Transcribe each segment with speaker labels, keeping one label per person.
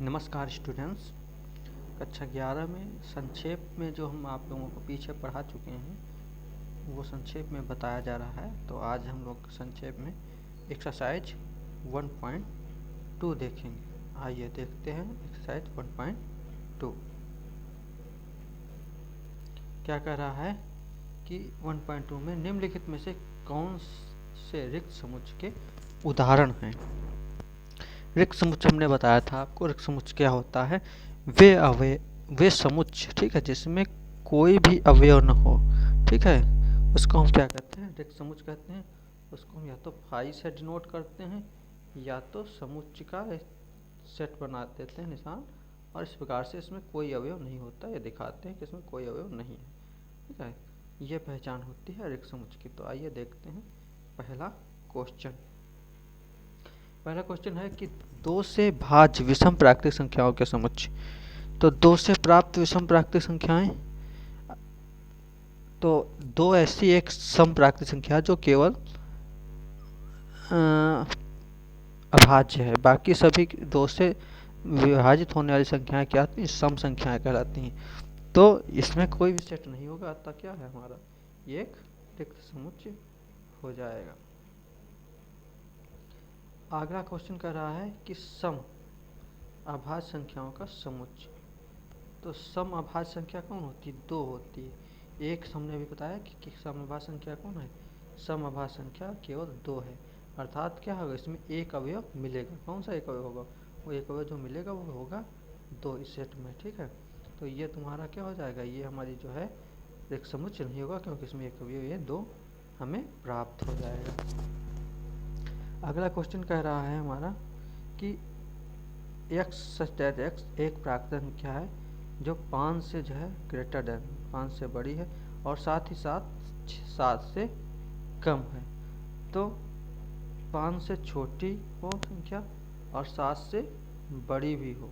Speaker 1: नमस्कार स्टूडेंट्स। कक्षा 11 में संक्षेप में जो हम आप लोगों को पीछे पढ़ा चुके हैं वो संक्षेप में बताया जा रहा है। तो आज हम लोग संक्षेप में एक्सरसाइज 1.2 देखेंगे। आइए देखते हैं एक्सरसाइज 1.2 क्या कह रहा है कि 1.2 में निम्नलिखित में से कौन से रिक्त समुच्चय के उदाहरण हैं। रिक्त समुच्चय हमने बताया था आपको। रिक्त समुच्चय क्या होता है? वे समुच्चय, ठीक है, जिसमें कोई भी अवयव न हो, ठीक है, उसको हम क्या कहते हैं? रिक्त समुच्चय कहते हैं। उसको हम या तो फाई से डिनोट करते हैं या तो समुच्चय का सेट बना देते हैं निशान, और इस प्रकार से इसमें कोई अवयव नहीं होता, ये दिखाते हैं कि इसमें कोई अवयव नहीं है, ठीक है। ये पहचान होती है रिक्त समुच्चय की। तो आइए देखते हैं पहला क्वेश्चन। पहला क्वेश्चन है कि 2 से भाज्य विषम प्राकृतिक संख्याओं के समुच्चय। तो 2 से प्राप्त विषम प्राकृतिक संख्याएं, तो 2 ऐसी एक सम प्राकृतिक संख्या जो केवल अभाज्य है, बाकी सभी 2 से विभाजित होने वाली संख्याएं क्या आती हैं? सम संख्याएं कहलाती हैं। तो इसमें कोई भी सेट नहीं होगा, अतः क्या है हमारा? ये एक रिक्त समुच्चय हो जाएगा। अगला क्वेश्चन कह रहा है कि सम अभाज्य संख्याओं का समुच्चय। तो सम अभाज्य संख्या कौन होती है? 2 होती है। एक हमने भी बताया कि सम अभाज्य संख्या कौन है? सम अभाज्य संख्या केवल 2 है। अर्थात क्या होगा? इसमें एक अवयव मिलेगा। कौन सा एक अवयव होगा? वो एक अवयव जो मिलेगा वो होगा 2 इस सेट में, ठीक है। तो ये तुम्हारा क्या हो जाएगा? ये हमारी जो है रिक्त समुच्चय नहीं होगा, क्योंकि इसमें एक अवयव ये 2 हमें प्राप्त हो जाएगा। अगला क्वेश्चन कह रहा है हमारा कि x सच दैट x एक प्राकृतिक संख्या है जो 5 से जो है ग्रेटर देन 5 से बड़ी है और साथ ही साथ 7 से कम है। तो 5 से छोटी हो संख्या और 7 से बड़ी भी हो,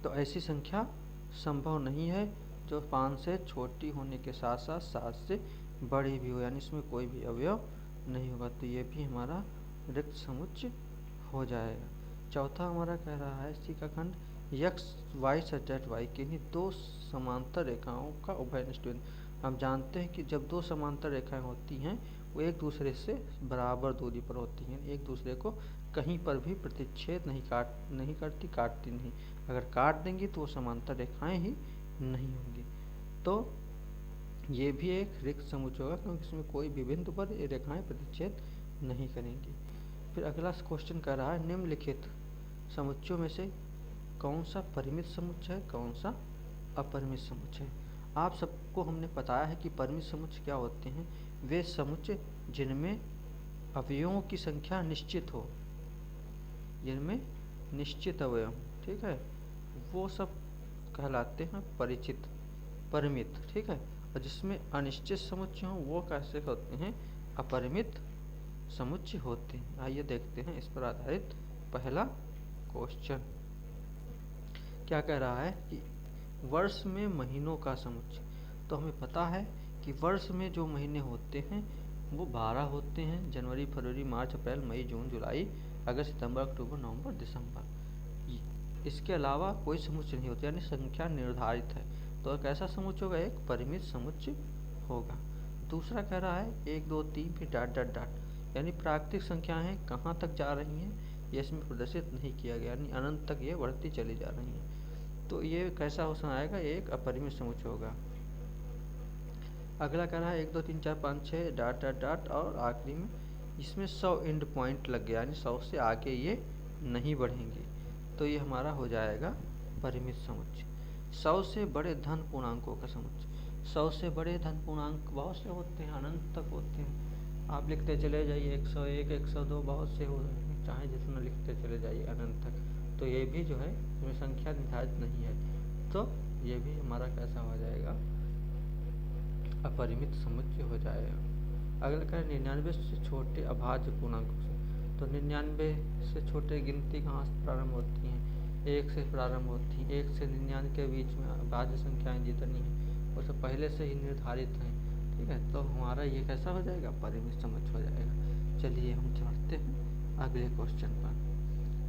Speaker 1: तो ऐसी संख्या संभव नहीं है जो 5 से छोटी होने के साथ साथ 7 से बड़ी भी हो, यानी इसमें कोई भी अवयव नहीं होगा। तो ये भी हमारा रिक्त समुच्चय हो जाएगा। चौथा हमारा कह रहा है सी का खंड x y such that y के लिए 2 समांतर रेखाओं का उभयनिष्ठ बिंदु। हम जानते हैं कि जब 2 समांतर रेखाएं होती हैं वो एक दूसरे से बराबर दूरी पर होती हैं, एक दूसरे को कहीं पर भी प्रतिच्छेद नहीं करती, काटती नहीं। अगर काट देंगी तो वो समांतर रेखाएं ही नहीं होंगी। तो ये भी एक रिक्त समुच्चय होगा, क्योंकि इसमें कोई भी बिंदु पर ये रेखाएं प्रतिच्छेद नहीं करेंगी। फिर अगला क्वेश्चन कह रहा है निम्नलिखित समुच्चयों में से कौन सा परिमित समुच्चय है, कौन सा अपरिमित समुच्चय है। आप सबको हमने बताया है कि परिमित समुच्चय क्या होते हैं? वे समुच्चय जिनमें अवयवों की संख्या निश्चित हो, जिनमें निश्चित अवयव, ठीक है, वो सब कहलाते हैं परिमित, ठीक है। और जिसमें अनिश्चित समुच्चय हों वो कैसे होते हैं? अपरिमित समुच्चय होते हैं। आइए देखते हैं इस पर आधारित पहला क्वेश्चन। क्या कह रहा है कि वर्ष में महीनों का समुच्चय। तो हमें पता है कि वर्ष में जो महीने होते हैं वो 12 होते हैं। जनवरी, फरवरी, मार्च, अप्रैल, मई, जून, जुलाई, अगस्त, सितंबर, अक्टूबर, नवंबर, दिसंबर। इसके अलावा कोई समुच्चय नहीं होता, यानी संख्या निर्धारित है। तो कैसा समुच्चय होगा? एक परिमित समुच्चय होगा। दूसरा कह रहा है 1 2 3 फिर डॉट डॉट डॉट, यानी प्राकृतिक संख्याएं कहाँ तक जा रही हैं ये इसमें प्रदर्शित नहीं किया गया, यानी अनंत तक ये बढ़ती चली जा रही हैं। तो ये कैसा हो आएगा? एक अपरिमित समुच्चय होगा। अगला कह रहा है 1 2 3 4 5 6 डॉट डॉट डॉट, और आखिरी में इसमें 100 एंड पॉइंट लग गया, यानी 100 से आगे ये नहीं बढ़ेंगे। तो ये हमारा हो जाएगा परिमित समुच्चय। 100 से बड़े धन पूर्णांकों का समुच्चय। 100 से बड़े धन पूर्णांक बहुत से होते हैं, अनंत तक होते हैं। आप लिखते चले जाइए 101 102, बहुत से हो रहे हैं, चाहे जितना लिखते चले जाइए अनंत तक। तो ये भी जो है इसमें संख्या निर्धारित नहीं है, तो ये भी हमारा कैसा हो जाएगा? अपरिमित समुच्चय हो जाएगा। अगला क्या है 99 से छोटे अभाज्य पूर्णांकों से। तो 99 से छोटे गिनती कहाँ से प्रारंभ होती हैं? 1 से प्रारंभ होती है। 1 से 99 के बीच में अभाज्य संख्याएं जितनी हैं वो सब पहले से ही निर्धारित हैं, ठीक है। तो हमारा ये कैसा हो जाएगा? परिमित समुच्चय हो जाएगा। चलिए हम चढ़ते हैं अगले क्वेश्चन पर।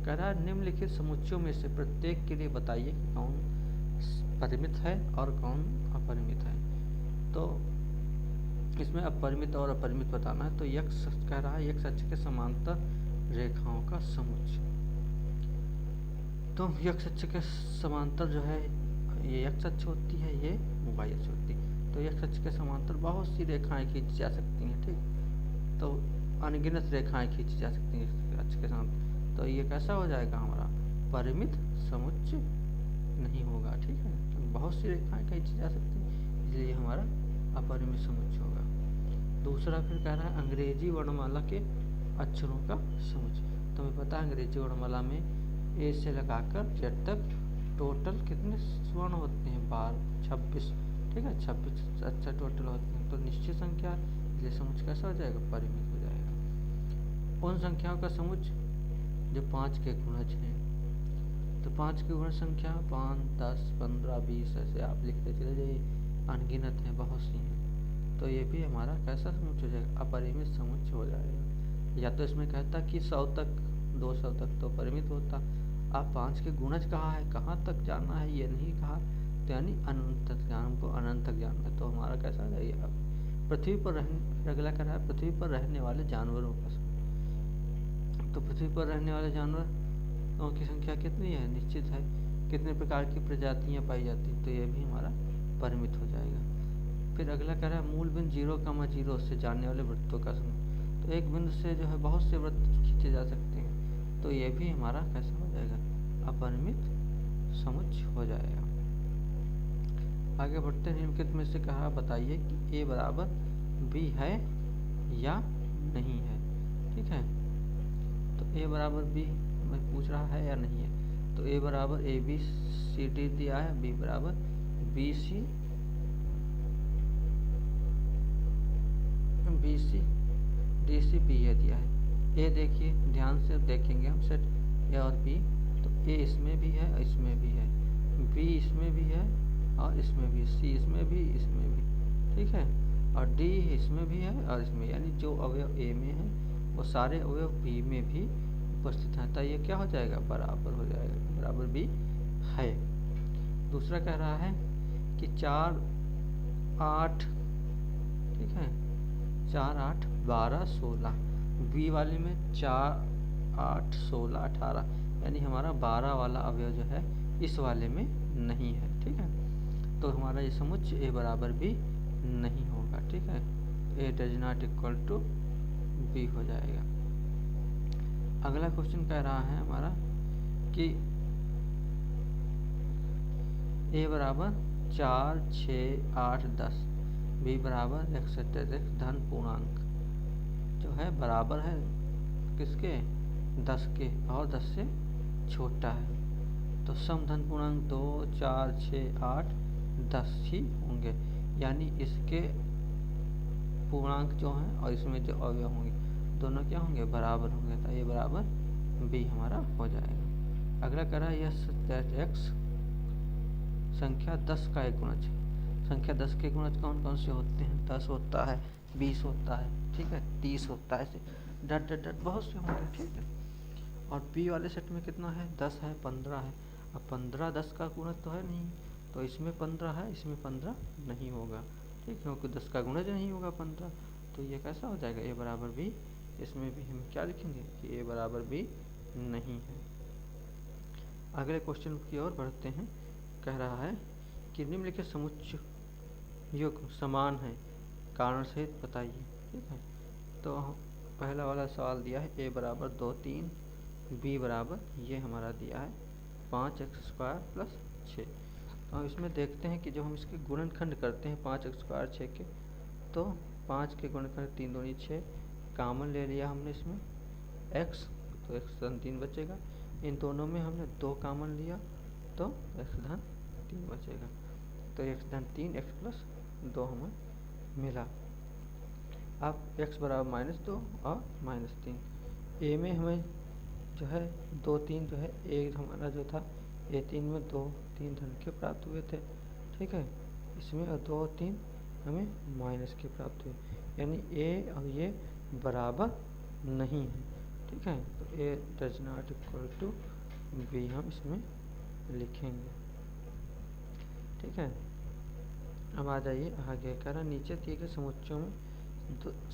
Speaker 1: कह रहा है निम्नलिखित समुच्चयों में से प्रत्येक के लिए बताइए कि कौन परिमित है और कौन अपरिमित है। तो इसमें अपरिमित और अपरिमित बताना है। तो यक्ष कह रहा है यक्ष अक्ष के समांतर रेखाओं का समुच्चय। तो यक्ष अक्ष के समांतर जो है ये यक्ष अक्ष होती है, ये वाई अक्ष होती है। तो यक्ष अक्ष के समांतर बहुत सी रेखाएं खींची जा सकती हैं, ठीक। तो अनगिनत रेखाएं खींची जा सकती हैं अक्ष के साथ। तो ये कैसा हो जाएगा हमारा परिमित समुच्चय नहीं होगा, ठीक है। तो बहुत सी रेखाएं खींची जा सकती हैं, इसलिए हमारा अपरिमित समुच्चय होगा। दूसरा फिर कह रहा है अंग्रेजी वर्णमाला के अक्षरों का समुच्चय। तो हमें पता है अंग्रेजी वर्णमाला में ए से लगाकर जेड तक टोटल कितने स्वर्ण होते हैं 26, ठीक है। 26 अच्छा टोटल होते हैं। तो निश्चित संख्या, इसलिए समुच्चय कैसा हो जाएगा परिमित हो जाएगा। उन संख्याओं का समुच्चय जो 5 के गुणज हैं। तो 5 की गुणज संख्या 5, 10, 15, 20 ऐसे आप लिखते चले जाइए, अनगिनत है, बहुत सी हैं। तो ये भी हमारा कैसा समुच्चय हो जाएगा अपरिमित समुच्चय हो जाएगा। या तो इसमें कहता कि 100 तक 200 तक तो परिमित होता। आप 5 के गुणज कहा है, कहाँ तक जानना है ये नहीं कहा, तो यानी अनंत तक जान, हमको अनंत तक जानना है। तो हमारा कैसा हो जाएगा पृथ्वी पर रहने, अगला कह रहा है पृथ्वी पर रहने वाले जानवरों का। तो पृथ्वी पर रहने वाले जानवरों की संख्या कितनी है, निश्चित है। कितने प्रकार की प्रजातियां पाई जाती, तो ये भी हमारा परिमित हो जाएगा। फिर अगला कह रहा है मूल बिंदु 0,0 से जाने वाले वृत्तों का समूह। तो एक बिंदु से जो है बहुत से वृत्त खींचे जा सकते हैं, तो ये भी हमारा कैसा हो जाएगा अपरिमित समुच्चय हो जाएगा। आगे बढ़ते हैं। निम्नलिखित में से कहा बताइए कि ए बराबर बी है या नहीं है, ठीक है। तो ए बराबर बी में पूछ रहा है या नहीं है। तो ए बराबर ए बी सी डी दिया है, बी बराबर B C D C B A दिया है। ए देखिए ध्यान से देखेंगे हम सेट ए और बी। तो ए इसमें भी है, इसमें भी है, बी इसमें भी है और इसमें भी, सी इसमें भी, इसमें भी, ठीक है। और डी इसमें भी है और इसमें, यानी जो अवयव ए में है वो सारे अवयव बी में भी उपस्थित हैं। तो ये क्या हो जाएगा बराबर हो जाएगा, बराबर बी है। दूसरा कह रहा है कि 4, 8, ठीक है, 4, 8, 12, 16। बी वाले में 4, 8, 16, 18, यानी हमारा 12 वाला अवयव जो है इस वाले में नहीं है, ठीक है। तो हमारा ये समुच्चय ए बराबर बी नहीं होगा, ठीक है। A does not equal to B हो जाएगा। अगला क्वेश्चन कह रहा है हमारा कि ए बराबर 4, 6, 8, 10, बी बराबर एक्सेट्रा धन पूर्णांक जो है बराबर है किसके 10 के और 10 से छोटा है। तो सम धन पूर्णांक 2, 4, 6, 8, 10 ही होंगे, यानी इसके पूर्णांक जो हैं और इसमें जो अवयव होंगे दोनों क्या होंगे बराबर होंगे। तो ये बराबर बी हमारा हो जाएगा। अगला कह रहा है यह एक्स संख्या 10 का एक गुणज है। संख्या 10 के गुणज कौन कौन से होते हैं, 10 होता है, 20 होता है, ठीक है, 30 होता है, ऐसे डट डट डट बहुत से होंगे, ठीक है। और बी वाले सेट में कितना है 10 है, 15 है। अब 15 10 का गुणज तो है नहीं, तो इसमें 15 है, इसमें 15 नहीं होगा, ठीक, क्योंकि 10 का गुणज नहीं होगा 15। तो ये कैसा हो जाएगा ए बराबर बी। इसमें भी हम क्या लिखेंगे कि ए बराबर बी नहीं है। अगले क्वेश्चन की ओर बढ़ते हैं। कह रहा है कि निम्नलिखित समुच्चय युग्म समान है, कारण सहित बताइए, ठीक है। तो पहला वाला सवाल दिया है ए बराबर 2, 3, बी बराबर ये हमारा दिया है 5x² + 6। तो इसमें देखते हैं कि जब हम इसके गुणनखंड करते हैं 5x² 6 के, तो 5 के गुणनखंड 3 दूनी 6, कॉमन ले लिया हमने इसमें x, तो x धन 3 बचेगा। इन दोनों में हमने 2 कॉमन लिया तो x धन 3 बचेगा। तो x धन 3 x + 2 हमें मिला। अब x बराबर -2 और -3। ए में हमें जो है 2, 3 जो है एक हमारा जो था A3 में 2, 3 धन के प्राप्त हुए थे, ठीक है। इसमें 2, 3 हमें माइनस के प्राप्त हुए, यानी ए और ये बराबर नहीं है, ठीक है। तो A does not equal to B हम इसमें लिखेंगे, ठीक है। अब आ जाइए आगे, कह रहा नीचे दिए गए समुच्चयों में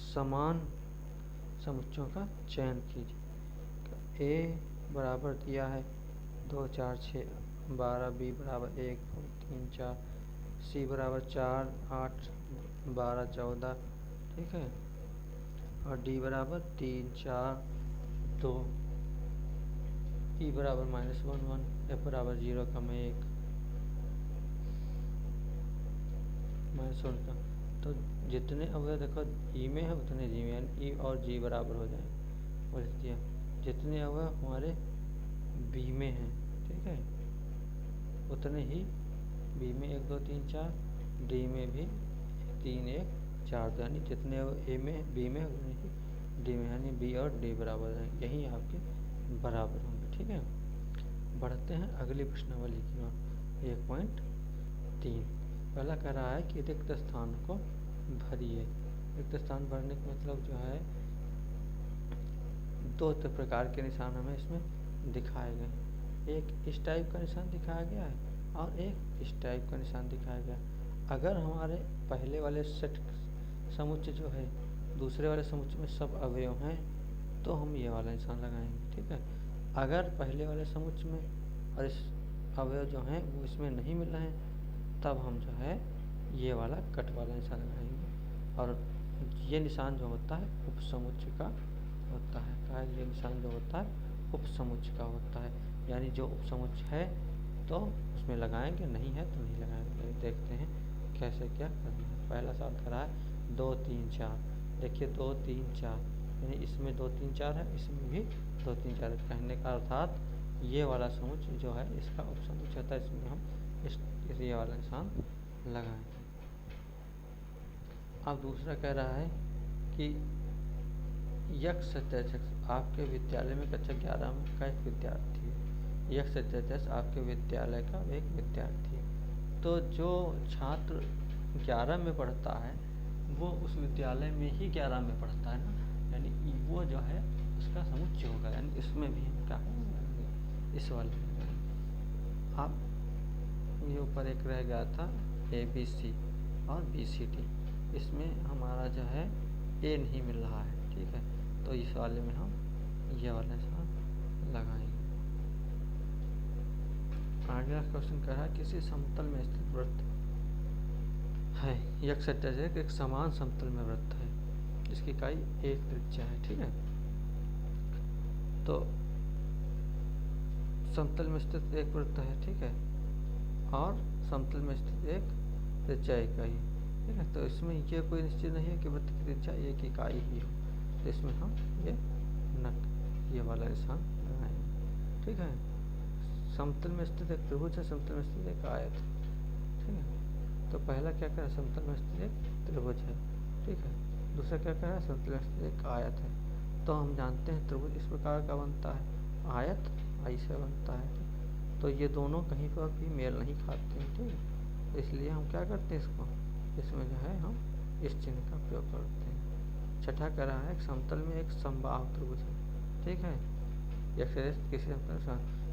Speaker 1: समान समुच्चयों का चयन कीजिए। ए बराबर दिया है 2 4 6 12, बी बराबर 1 2 3 4, सी बराबर 4 8 12 14, ठीक है। और डी बराबर 3 4 2, ई बराबर -1 1, एफ बराबर 0 कम 1 -1 का। तो जितने अवयव देखो ई में है उतने जी में, यानी ई और जी बराबर हो जाएंगे। और दिया जितने अवयव हमारे बी में हैं, ठीक है, उतने ही बी में 1 2 3 4, डी में भी 3 1 4, यानी जितने ए में बी में उतने ही डी में, यानी बी और डी बराबर हैं, यही आपके बराबर होंगे, ठीक है। बढ़ते हैं अगली प्रश्नावली की ओर। 1.3 पहला कह रहा है कि रिक्त स्थान को भरिए। रिक्त स्थान भरने का मतलब जो है, दो प्रकार के निशान हमें इसमें दिखाए गए। एक इस टाइप का निशान दिखाया गया है और एक इस टाइप का निशान दिखाया गया। अगर हमारे पहले वाले सेट समुच्चय जो है दूसरे वाले समुच्चय में सब अवयव हैं तो हम ये वाला निशान लगाएंगे, ठीक है। अगर पहले वाले समुच्चय में और इस अवयव जो हैं वो इसमें नहीं मिल रहे हैं तब हम जो है ये वाला कट वाला निशान लगाएंगे। और ये निशान जो होता है उपसमुच्चय का होता है। ये निशान जो होता है उपसमुच्चय का होता है, यानी जो उपसमुच्चय है तो उसमें लगाएंगे, नहीं है तो नहीं लगाएंगे। देखते हैं कैसे क्या करना है। पहला सवाल करा है 2 3 4। देखिए 2 3 4, यानी इसमें 2 3 4 है, इसमें भी 2 3 4 है। कहने का अर्थात ये वाला समुच्चय जो है इसका उपसमुच्चय होता है, इसमें हम ये वाला निशान लगाएंगे। अब दूसरा कह रहा है कि यक्ष सत्याध्यक्ष आपके विद्यालय में कक्षा 11 में का एक विद्यार्थी है। यक्ष सत्याध्यक्ष आपके विद्यालय का एक विद्यार्थी है। तो जो छात्र 11 में पढ़ता है वो उस विद्यालय में ही 11 में पढ़ता है ना, यानी वो जो है उसका समुच्चय होगा। यानी इसमें भी हम क्या है इस वाले में। अब ये ऊपर एक रह गया था ABC और BCD, इसमें हमारा जो है ए नहीं मिल रहा है, ठीक है। तो इस वाले में हम ये वाला निशान लगाएंगे। अगला क्वेश्चन कह रहा है किसी समतल में स्थित वृत्त है। यक्ष सत्याध्यक्ष एक समान समतल में वृत्त है, जिसकी इकाई 1 त्रिज्या है, ठीक है। तो समतल में स्थित एक वृत्त है, ठीक है, और समतल में स्थित एक त्रिज्या इकाई, ठीक है। तो इसमें ये कोई निश्चित नहीं है कि वृत्त की त्रिज्या एक इकाई ही हो, तो इसमें हम ये वाला निशान लगाएंगे, ठीक है। समतल में स्थित एक त्रिभुज है, समतल में स्थित एक आयत है, ठीक है। तो पहला क्या कह रहा है, समतल में स्थित एक त्रिभुज है, ठीक है। दूसरा क्या कह रहा है, समतल में स्थित एक आयत है। तो हम जानते हैं त्रिभुज इस प्रकार का बनता है, आयत ऐसे बनता है। तो ये दोनों कहीं पर भी मेल नहीं खाते हैं, ठीक है। तो इसलिए हम क्या करते हैं, इसमें जो है हम इस चिन्ह का प्रयोग करते हैं। छठा कह रहा है समतल में एक समबाहु त्रिभुज है, ठीक है।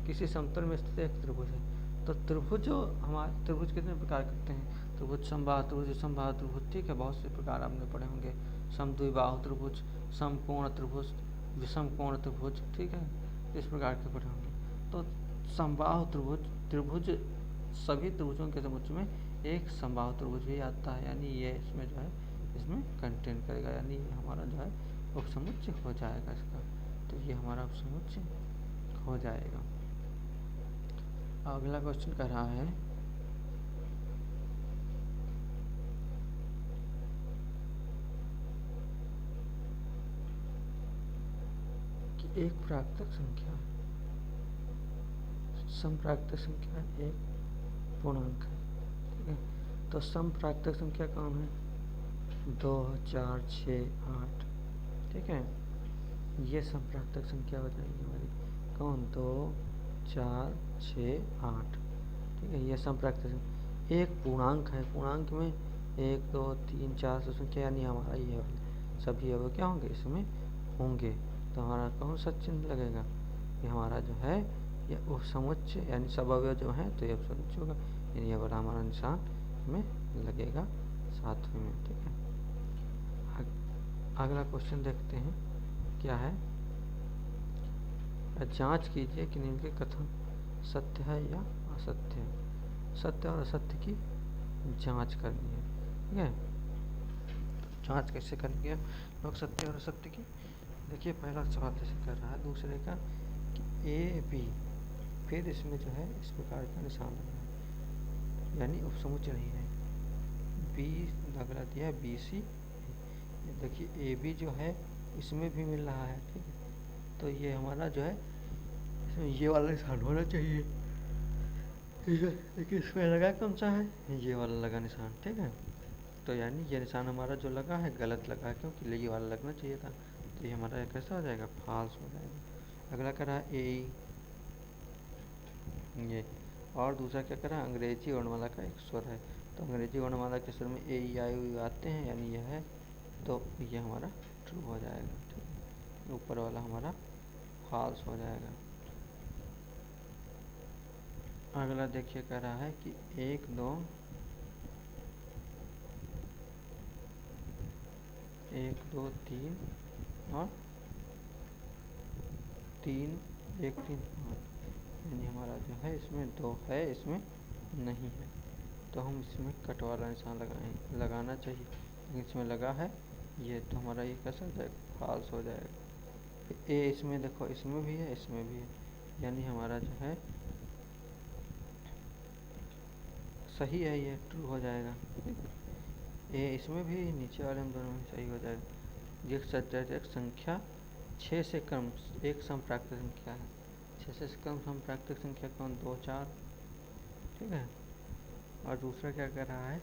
Speaker 1: किसी समतल में स्थित एक त्रिभुज है। तो त्रिभुज हमारे त्रिभुज कितने प्रकार करते हैं, त्रिभुज समबाहु त्रिभुज, समबाहु त्रिभुज, ठीक है। बहुत से प्रकार आपने पढ़े होंगे, समद्विबाहु त्रिभुज, समकोण त्रिभुज, विषमकोण त्रिभुज, ठीक है, इस प्रकार के पढ़े होंगे। तो समबाहु त्रिभुज सभी त्रिभुजों के समुच्चय में एक समबाहु त्रिभुज भी आता है, यानी ये इसमें जो है इसमें कंटेन करेगा, यानी ये हमारा जो है उपसमुच्चय हो जाएगा इसका। तो ये हमारा उपसमुच्चय हो जाएगा। अगला क्वेश्चन कर रहा है कि एक प्राकृतिक संख्या समप्राकृतिक संख्या एक पूर्णांक है, ठीक है। तो समप्राकृतिक संख्या कौन है, 2 4 6 8, ठीक है। ये समप्राकृतिक संख्या हो जाएगी हमारी, कौन, 2 4 6 8, ठीक है। ये समप्राकृतिक एक पूर्णांक है, पूर्णांक में 1 2 3 4 संख्या, यानी हमारा ये सभी अवयव क्या होंगे इसमें होंगे। तो हमारा कौन सा चिन्ह लगेगा, ये हमारा जो है ये उपसमुच्चय यानी सबअवयव जो है तो ये उपसमुच्चय होगा, यानी ये वाला हमारा निशान में लगेगा 7वें में। ठीक है, अगला क्वेश्चन देखते हैं क्या है। जांच कीजिए कि निम्नलिखित कथन सत्य है या असत्य है। सत्य और असत्य की जांच करनी है। ठीक है, जांच कैसे करनी है लोग सत्य और असत्य की। देखिए पहला सवाल जैसे कर रहा है दूसरे का कि ए बी, फिर इसमें जो है इस प्रकार का निशान लगना है, यानी उपसमुच्चय नहीं है। बी लग दिया है बी सी, देखिए ए बी जो है इसमें भी मिल रहा है। ठीक है, तो ये हमारा जो है इसमें ये वाला निशान होना चाहिए। ठीक है, लेकिन इसमें लगा कौन सा है, ये वाला लगा निशान। ठीक है, तो यानी ये निशान हमारा जो लगा है गलत लगा है, क्योंकि ये वाला लगना चाहिए था। तो ये हमारा कैसा हो जाएगा, फॉल्स हो जाएगा। अगला करा ए, ये और दूसरा क्या करा, अंग्रेजी वर्णमाला का एक स्वर है। तो अंग्रेजी वर्णमाला के स्वर में ए ई आई ऊ आते हैं, यानी यह है, तो ये हमारा ट्रू हो जाएगा। ठीक है, ऊपर वाला हमारा फॉल्स हो जाएगा। अगला देखिए कह रहा है कि 1 2 1 2 3 और 3 1 3 5, यानी हमारा जो है इसमें 2 है, इसमें नहीं है। तो हम इसमें कट वाला निशान लगाना चाहिए, लेकिन इसमें लगा है ये, तो हमारा ये कैसा हो जाएगा, फॉल्स हो जाएगा। ए इसमें देखो इसमें भी है इसमें भी है, यानी हमारा जो है सही है, ये ट्रू हो जाएगा। ए इसमें भी नीचे वाले में दोनों में सही हो जाएगा। एक सत्याधिक संख्या 6 से कम एक समप्राकृत संख्या है। 6 से कम समप्राकृत संख्या कौन, 2 4। ठीक है, और दूसरा क्या कर रहा है,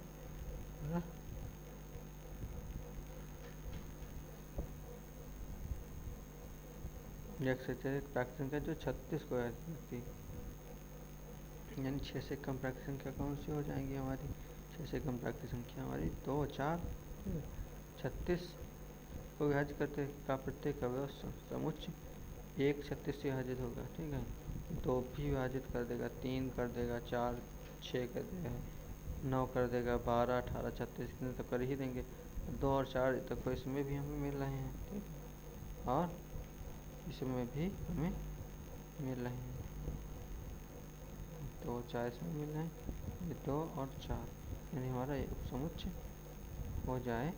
Speaker 1: एक सत्याधिक प्राकृत संख्या जो 36 को है, यानी 6 से कम प्राकृत संख्या कौन सी हो जाएंगी हमारी, 6 से कम प्राकृत संख्या हमारी 2 4 36 को विभाजित करते का प्रत्येक अवयव समुच्चय 1 36 से विभाजित होगा। ठीक है, 2 भी विभाजित कर देगा, 3 कर देगा, 4 6 कर देगा, 9 कर देगा, 12 18 36 इतने तो कर ही देंगे। 2 और 4 तक तो इसमें भी हमें मिल रहे हैं। ठीक है, और इसमें भी हमें मिल रहे हैं, 2 4 इसमें मिल रहे हैं, ये 2 और 4, यानी हमारा ये उपसमुच्चय हो जाए,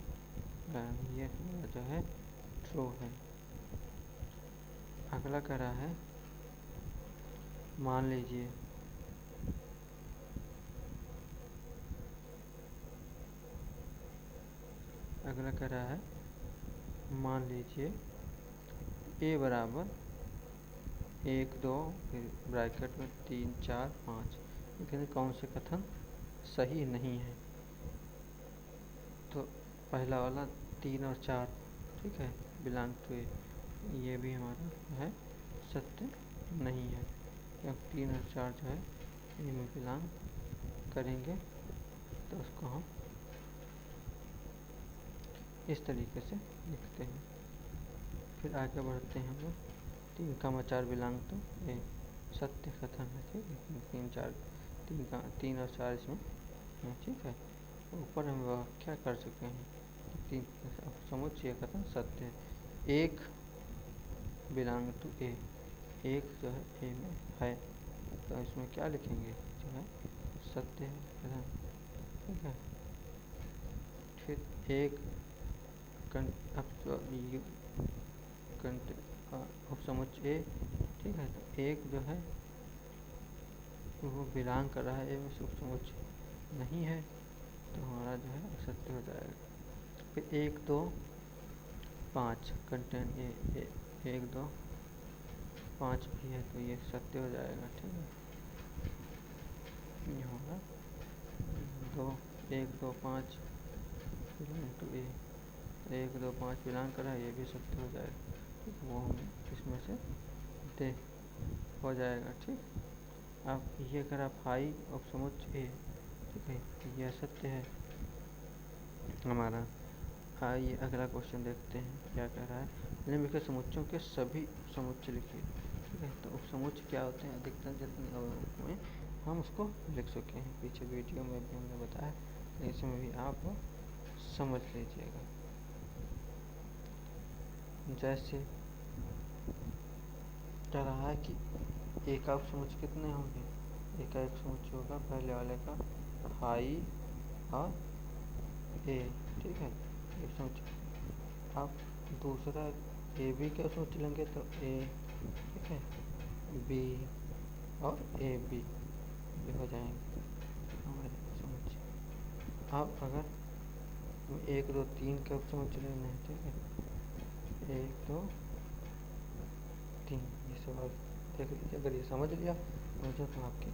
Speaker 1: ये हमारा जो है ट्रू है। अगला कह रहा है, मान लीजिए अगला कह रहा है, मान लीजिए ए बराबर 1 2 फिर ब्रैकेट में 3 4 5, लेकिन कौन से कथन सही नहीं है। तो पहला वाला 3 और 4, ठीक है, बिलोंग टू ए, ये भी हमारा है सत्य नहीं है, क्योंकि 3 और 4 जो है इनमें बिलोंग करेंगे। तो उसको हम इस तरीके से लिखते हैं। फिर आगे बढ़ते हैं हम लोग, 3 का 4 बिलोंग टू ए, सत्य कथन है। ठीक है, 3 और 4 इसमें है। ठीक है, ऊपर हम व्याख्या कर चुके हैं कि 3 समुच्चय कथन सत्य है। 1 बिलोंग टू ए, 1 जो है ए में है, तो इसमें क्या लिखेंगे, जो है सत्य कथन। ठीक है, फिर 1 उपसमुच्चय, ठीक है, तो 1 जो है वो बिलोंग कर रहा है ए में से, उपसमुच्चय नहीं है, तो हमारा जो है असत्य हो जाएगा। फिर 1 2 5 कंटेन ए, 1 2 5 भी है, तो ये सत्य हो जाएगा। ठीक है, ये होगा 1 2 5 बिलोंग टू ए, 1 2 5 बिलोंग कर रहा है, ये भी सत्य हो जाएगा। ठीक, वो हम इसमें से दे हो जाएगा। ठीक, अब ये करा फाई उपसमुच्चय ए, ठीक है, तो यह सत्य है हमारा। आइए अगला क्वेश्चन देखते हैं क्या कह रहा है। निम्नलिखित समुच्चयों के सभी समुच्चय लिखिए। ठीक है, तो उपसमुच्चय क्या होते हैं, अधिकतर जितने में हम उसको लिख चुके हैं, पीछे वीडियो में भी हमने बताया, इसमें भी आप समझ लीजिएगा। जैसे कह रहा है कि एकाक समुच्चय कितने होंगे, एकाक समुच्चय होगा पहले वाले का फाई और ए। ठीक है, एक समुच्चय। आप दूसरा ए बी का समुच्चय लेंगे तो ए, ठीक है, बी और ए बी ये हो जाएंगे हमारे समुच्चय। अब अगर 1 2 3 का समुच्चय लेना है, ठीक है, 1 2 3 ये सवाल देख लीजिए, अगर ये समझ लिया मुझे तो आपके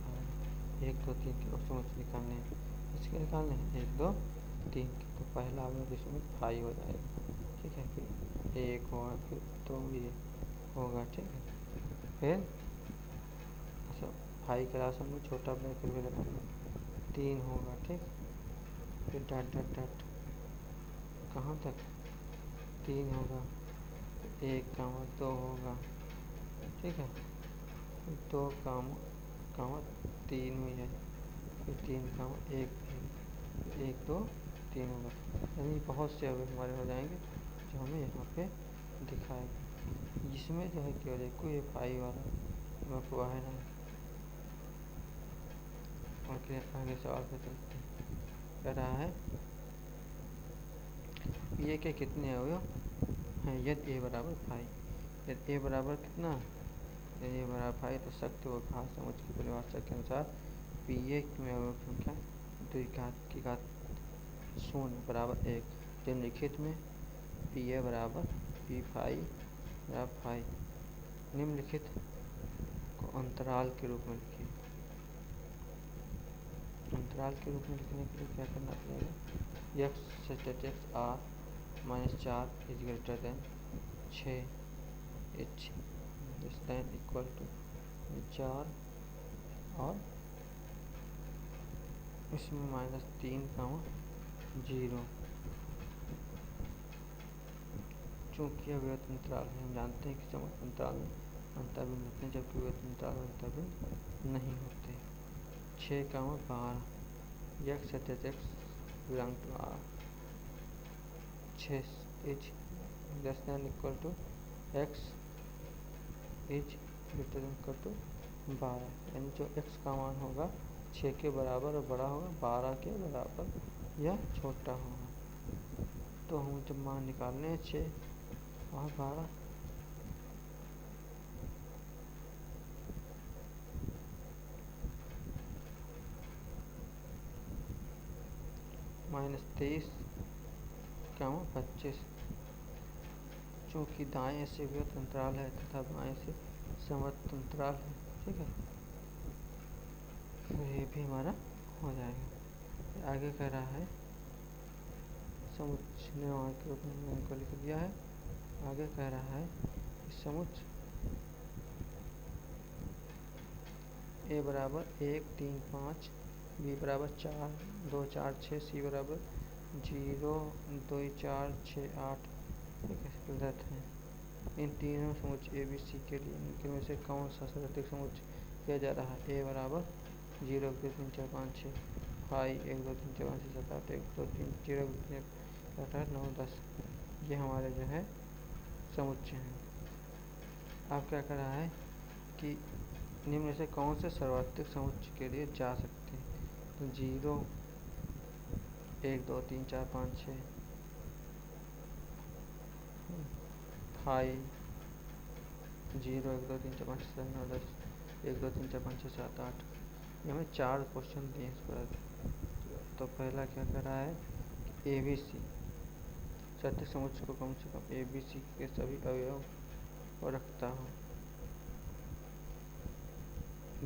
Speaker 1: 1 2 3 के समुच्चय निकालने हैं, इसके निकालने हैं 1 2 3 के, तो पहला आपने जिसमें फाई हो जाएगा। ठीक है, फिर 1 होगा, फिर 2 ये होगा। ठीक है, फिर अच्छा फाई के राशन में छोटा ब्रैकेट भी लगाना, 3 होगा। ठीक, फिर डॉट डॉट डॉट कहाँ तक 3 होगा, 1 कामा 2 होगा। ठीक है, 2 कामा 3 में है, फिर 3 कामा 1 1 2 3 होगा। यानी बहुत से अवयव हमारे हो जाएंगे जो हमें यहाँ पे दिखाएगा। इसमें जो है केवल एक को ये फाई वाला मकवा है ना। आगे सवाल पे चलते हैं, कह रहा है ये के कितने अवयव हैं यदि ए बराबर फाई। यदि ए बराबर कितना, यदि ए बराबर फाई तो सख्त व घात समुच्चय की परिभाषा के अनुसार पी ए में अवयव संख्या 2 की घात 0 बराबर 1। निम्नलिखित में पी ए बराबर पी फाई बराबर फाई। निम्नलिखित को अंतराल के रूप में लिखिए। अंतराल के रूप में लिखने के लिए क्या करना पड़ेगा, x such that x R -4 is greater than 6 h less than equal to 4 और इसमें -3 0। चूँकि अव्यक्त अंतराल है, हम जानते हैं कि समस्त अंतराल में अंतर्बिंद होते हैं जबकि अव्यक्त अंतराल में अंतर्बिंद नहीं होते। 6 12 x such x belong to R 6 is less than equal to x is greater than equal to 12। यानी जो एक्स का मान होगा 6 के बराबर और बड़ा होगा, 12 के बराबर या छोटा होगा। तो हम जब मान निकालने हैं 6 और 12, -23 25। चूँकि दाएं से व्यक्त अंतराल है तथा बाएं से समवर्त अंतराल है। ठीक है, तो ये भी हमारा हो जाएगा। आगे कह रहा है समुच्चय निर्माण के रूप में इनको लिख दिया है। आगे कह रहा है समुच्चय ए बराबर 1 3 5, बी बराबर 4 2 4 6, सी बराबर 0 2 4 6 8। ठीक है, प्रदत्त है। इन तीनों समुच्चय ए बी सी के लिए इनके में से कौन सा सर्वाधिक समुच्चय किया जा रहा है। ए बराबर 0 1 2 3 4 5 6, फाई 1 2 3 4 5 6 7 8 1 2 3 0 3 8 9 10। ये हमारे जो है समुच्चय हैं। अब क्या कर रहा है कि निम्न में से कौन से सर्वाधिक समुच्चय के लिए जा सकते हैं। तो 0 1 2 3 4 5 6, फाई 0 1 2 3 4 5 6 7 9 10, 1 2 3 4 5 6 7 8। ये हमें 4 क्वेश्चन दिए इस पर। तो पहला क्या कर रहा है कि ए बी सी सर्वाधिक समुच्चय को कम से कम ए बी सी के सभी अवयव को रखता हो।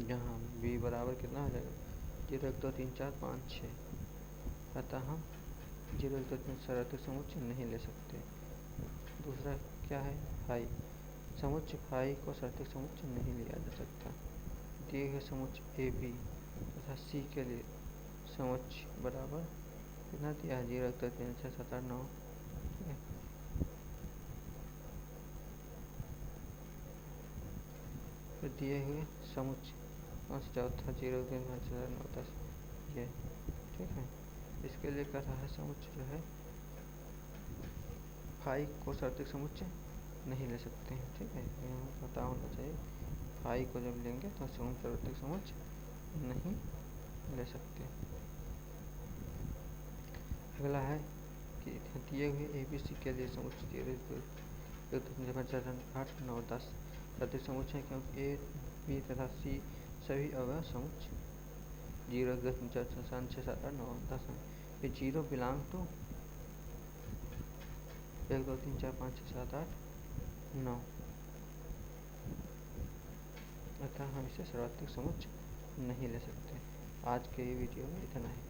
Speaker 1: यहाँ बी बराबर कितना हो जाएगा 0 1 2 3 4 5 6। अतः हम 0 1 2 3 सर्वाधिक समुच्चय नहीं ले सकते। दूसरा क्या है फाई, समुच्चय फाई को सर्वाधिक समुच्चय नहीं लिया जा सकता। दिए गए समुच्चय ए बी तथा सी के लिए समुच्चय बराबर कितना दिया है 0 1 2 3 4 7 8 9। ठीक है, फिर दिए हुए समुच्चय 5 चौथा 0 3 5 4 9 10 ये, ठीक है। इसके लिए कर रहा है समुच्चय जो है फाई को सार्थक समुच्चय नहीं ले सकते हैं, ठीक है, यहाँ पता होना चाहिए। फाई को जब लेंगे तो सार्थक समुच्चय नहीं ले सकते। अगला है कि दिए हुए ABC के लिए समुच्चय 8 9 10 सार्थक समुच्चय है, क्योंकि A B तथा C सभी अवयव समुच्चय 0 1 2 3 4 5 6 7 8 9 10 हैं। ये 0 बिलोंग टू 1 2 3 4 5 6 7 8 9, अतः हम इसे सर्वाधिक समुच्चय नहीं ले सकते। आज के वीडियो में इतना ही।